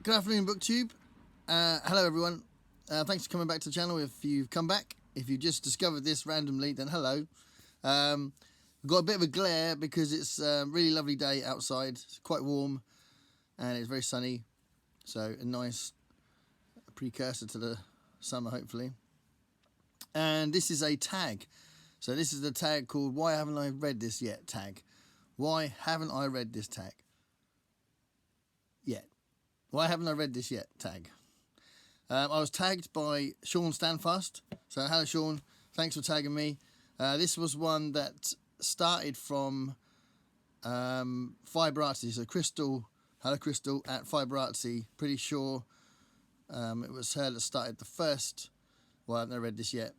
Good afternoon, BookTube. Hello, everyone. Thanks for coming back to the channel. If you've come back, if you just discovered this randomly, then hello. We've got a bit of a glare because it's a really lovely day outside. It's quite warm and it's very sunny. So a nice precursor to the summer, hopefully. And this is a tag. So this is the tag called "Why Haven't I Read This Yet?" tag. Why haven't I read this tag yet? Why haven't I read this yet? Tag. I was tagged by Shawn Standfast. So hello, Shawn. Thanks for tagging me. This was one that started from Fiberartsy. So Crystal, hello Crystal at Fiberartsy. Pretty sure it was her that started the first "Why haven't I read this yet?"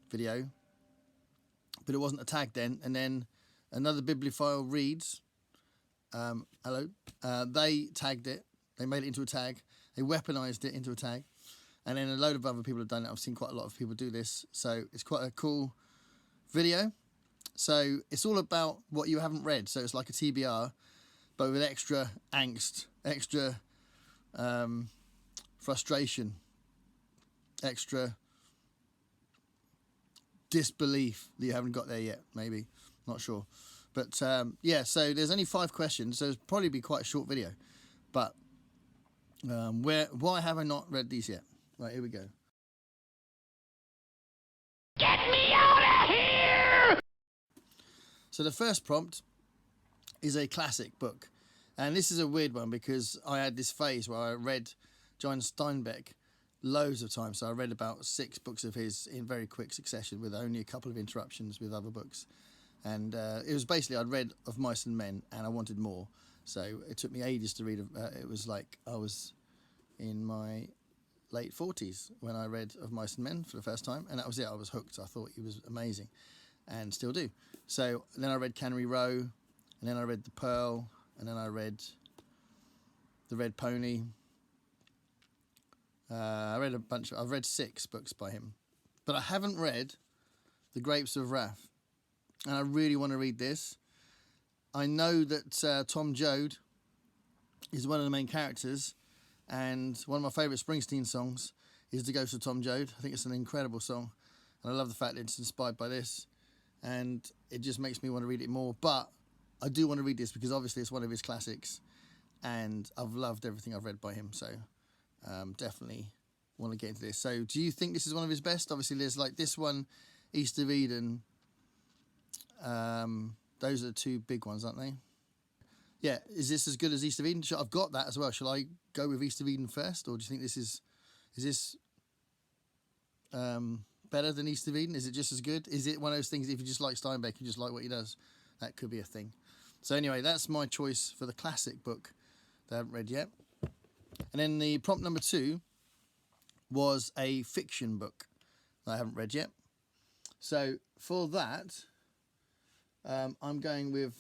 video. But it wasn't a tag then. And then Another Bibliophile Reads. Hello. They tagged it. They made it into a tag. They weaponised it into a tag. And then a load of other people have done it. I've seen quite a lot of people do this. So it's quite a cool video. So it's all about what you haven't read. So it's like a TBR, but with extra angst, extra frustration, extra disbelief that you haven't got there yet, maybe. Not sure. But yeah, so there's only 5 questions. So it'll probably be quite a short video. But why have I not read these yet? Right, here we go. Get me out of here! So the first prompt is a classic book. And this is a weird one because I had this phase where I read Shawn Steinbeck loads of times. So I read about 6 books of his in very quick succession with only a couple of interruptions with other books. And it was basically, I'd read Of Mice and Men and I wanted more. So it took me ages to read. It was like I was in my late 40s when I read Of Mice and Men for the first time. And that was it. I was hooked. I thought he was amazing and still do. So then I read Cannery Row, and then I read The Pearl, and then I read The Red Pony. I read a bunch. I've read 6 books by him. But I haven't read The Grapes of Wrath. And I really want to read this. I know that Tom Joad is one of the main characters, and one of my favourite Springsteen songs is The Ghost of Tom Joad. I think it's an incredible song, and I love the fact that it's inspired by this, and it just makes me want to read it more. But I do want to read this because obviously it's one of his classics, and I've loved everything I've read by him, so definitely want to get into this. So do you think this is one of his best? Obviously there's like this one, East of Eden. Those are the 2 big ones, aren't they? Yeah, is this as good as East of Eden? I've got that as well. Shall I go with East of Eden first, or do you think this is this better than East of Eden? Is it just as good? Is it one of those things, if you just like Steinbeck, you just like what he does? That could be a thing. So anyway, that's my choice for the classic book that I haven't read yet. And then the prompt number 2 was a fiction book that I haven't read yet. So for that, I'm going with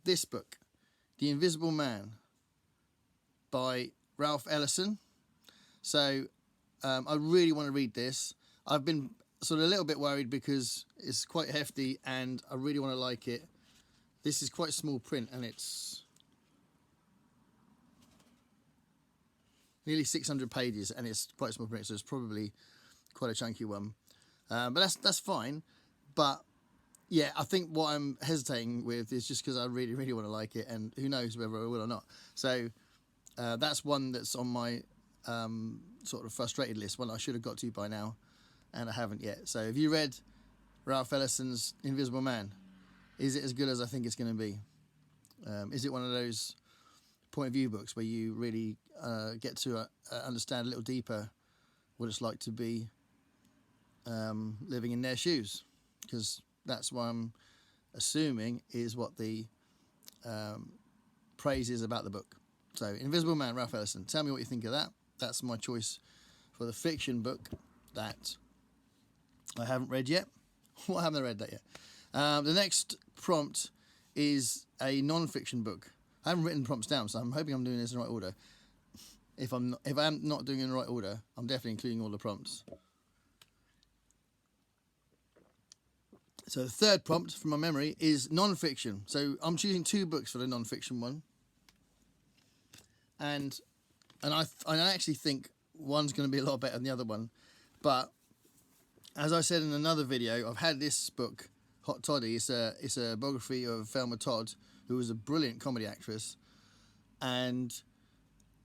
this book, The Invisible Man by Ralph Ellison. So I really want to read this. I've been sort of a little bit worried because it's quite hefty and I really want to like it. This is quite small print and it's nearly 600 pages and it's quite small print, so it's probably quite a chunky one. But that's fine. But yeah, I think what I'm hesitating with is just because I really, really want to like it, and who knows whether I will or not. So that's one that's on my sort of frustrated list, one I should have got to by now, and I haven't yet. So have you read Ralph Ellison's Invisible Man? Is it as good as I think it's going to be? Is it one of those point of view books where you really get to understand a little deeper what it's like to be living in their shoes? Because that's what I'm assuming is what the praise is about the book. So, Invisible Man, Ralph Ellison. Tell me what you think of that. That's my choice for the fiction book that I haven't read yet. Why haven't I read that yet? The next prompt is a non-fiction book. I haven't written prompts down, so I'm hoping I'm doing this in the right order. If I'm not doing it in the right order, I'm definitely including all the prompts. So the third prompt from my memory is non-fiction. So I'm choosing 2 books for the non-fiction one. and I actually think one's going to be a lot better than the other one. But as I said in another video, I've had this book, Hot Toddy. It's a biography of Thelma Todd, who was a brilliant comedy actress, and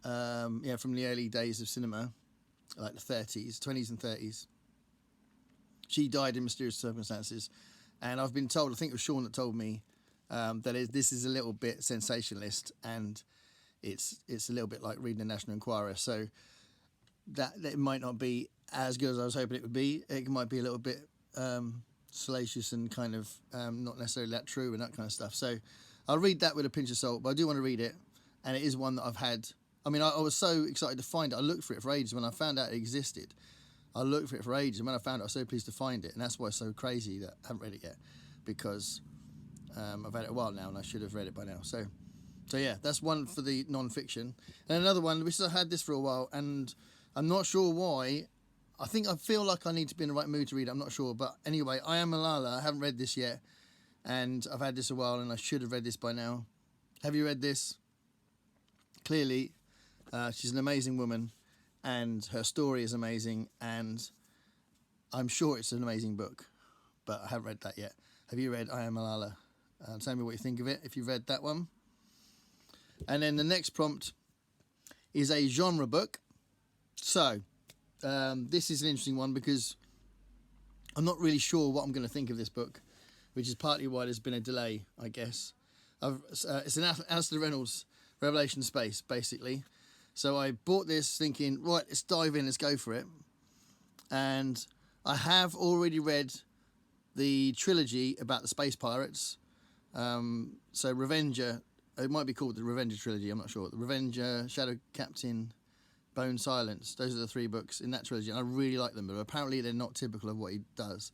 from the early days of cinema, like the 20s and 30s. She died in mysterious circumstances, and I've been told, I think it was Shawn that told me, that this is a little bit sensationalist, and it's a little bit like reading the National Enquirer. So that it might not be as good as I was hoping it would be. It might be a little bit salacious and kind of not necessarily that true and that kind of stuff. So I'll read that with a pinch of salt, but I do want to read it, and it is one that I've had. I mean, I was so excited to find it. I looked for it for ages. When I found out it existed, I looked for it for ages, and when I found it, I was so pleased to find it, and that's why it's so crazy that I haven't read it yet, because I've had it a while now, and I should have read it by now. So yeah, that's one for the non-fiction. And another one, which I had this for a while, and I'm not sure why. I feel like I need to be in the right mood to read it. I'm not sure, but anyway, I Am Malala. I haven't read this yet, and I've had this a while, and I should have read this by now. Have you read this? Clearly, she's an amazing woman, and her story is amazing, and I'm sure it's an amazing book, but I haven't read that yet. Have you read I Am Malala? Tell me what you think of it if you've read that one. And then the next prompt is a genre book. So this is an interesting one because I'm not really sure what I'm going to think of this book, which is partly why there's been a delay, I guess. It's an Alistair Reynolds Revelation Space, basically. So I bought this thinking, right, let's dive in, let's go for it. And I have already read the trilogy about the space pirates. So Revenger, it might be called the Revenger trilogy, I'm not sure. The Revenger, Shadow Captain, Bone Silence. Those are the three books in that trilogy, and I really like them. But apparently, they're not typical of what he does.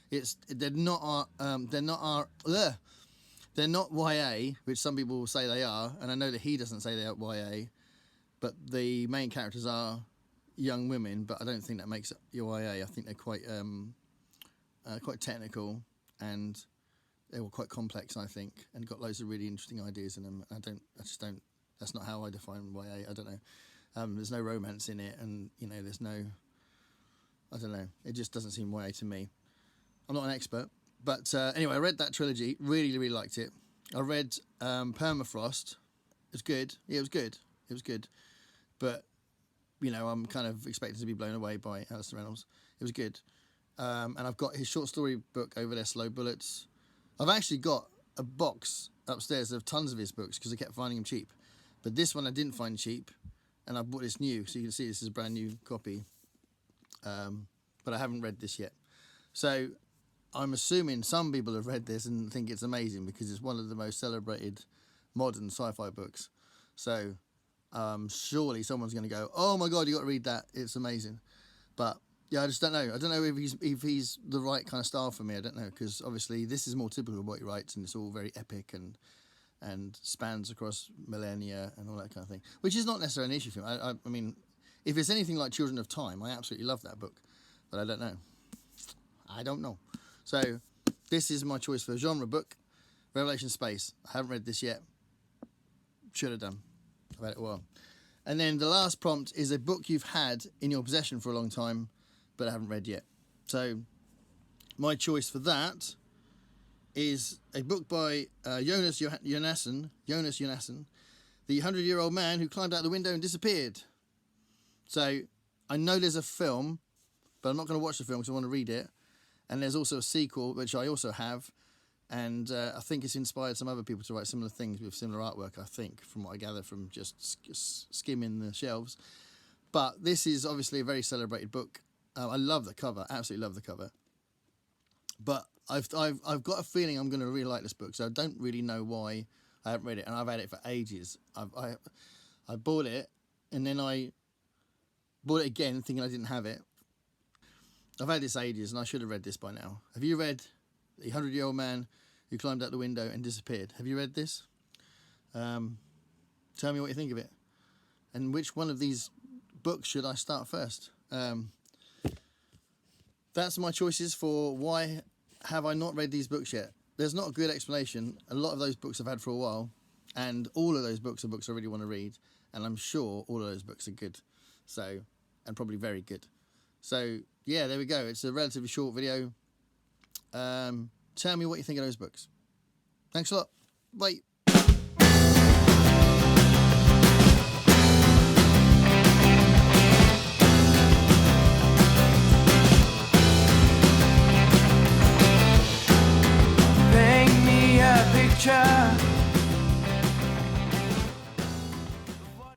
They're not YA, which some people will say they are, and I know that he doesn't say they are YA. But the main characters are young women, but I don't think that makes it YA. I think they're quite technical, and they were quite complex, I think, and got loads of really interesting ideas in them. That's not how I define YA. I don't know. There's no romance in it, and there's no. I don't know. It just doesn't seem YA to me. I'm not an expert, but anyway, I read that trilogy. Really, really liked it. I read Permafrost. It was good. Yeah, it was good. It was good, but I'm kind of expecting to be blown away by Alistair Reynolds. It was good, and I've got his short story book over there, Slow Bullets. I've actually got a box upstairs of tons of his books because I kept finding them cheap, but this one I didn't find cheap, and I bought this new, so you can see this is a brand new copy, but I haven't read this yet. So I'm assuming some people have read this and think it's amazing because it's one of the most celebrated modern sci-fi books. So surely someone's going to go, oh my God, you got to read that. It's amazing. But yeah, I just don't know. I don't know if he's the right kind of style for me. I don't know, because obviously this is more typical of what he writes, and it's all very epic and spans across millennia and all that kind of thing, which is not necessarily an issue for me. I mean, if it's anything like Children of Time, I absolutely love that book, but I don't know. I don't know. So this is my choice for a genre book, Revelation Space. I haven't read this yet. Should have done. I've had it a while. And then the last prompt is a book you've had in your possession for a long time, but I haven't read yet. So my choice for that is a book by Jonas Jonasson, the 100-year-old man who climbed out the window and disappeared. So I know there's a film, but I'm not going to watch the film because I want to read it. And there's also a sequel, which I also have. And I think it's inspired some other people to write similar things with similar artwork, I think, from what I gather from just skimming the shelves. But this is obviously a very celebrated book. I love the cover, absolutely love the cover. But I've got a feeling I'm going to really like this book, so I don't really know why I haven't read it, and I've had it for ages. I bought it, and then I bought it again thinking I didn't have it. I've had this ages, and I should have read this by now. Have you read The 100-Year-Old Man Who Climbed Out the Window and Disappeared? Have you read this? Tell me what you think of it. And which one of these books should I start first? That's my choices for why have I not read these books yet. There's not a good explanation. A lot of those books I've had for a while, and all of those books are books I really want to read. and I'm sure all of those books are good. So, and probably very good. So, yeah, there we go. It's a relatively short video. Tell me what you think of those books. Thanks a lot. Bye.